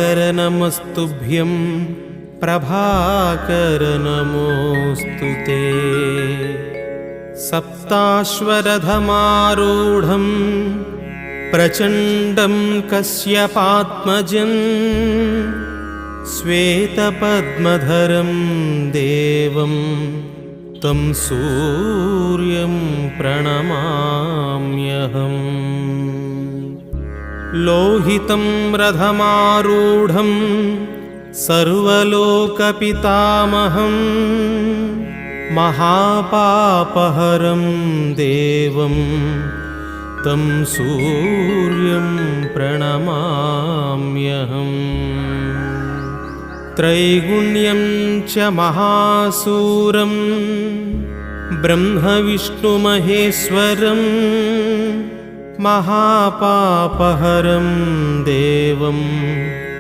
नमस्तुभ्यं प्रभाकर नमोऽस्तु ते। सप्ताश्वरथमारूढं प्रचण्डं कश्यपात्मजं श्वेतपद्मधरं देवं तं सूर्यं प्रणमाम्यहम्। लोहितं रथमारूढं सर्वलोकपितामहं महापापहरं देवं तं सूर्यं प्रणमाम्यहम्। त्रैगुण्यं च महासूरं ब्रह्मविष्णुमहेश्वरं महापापहरं देवं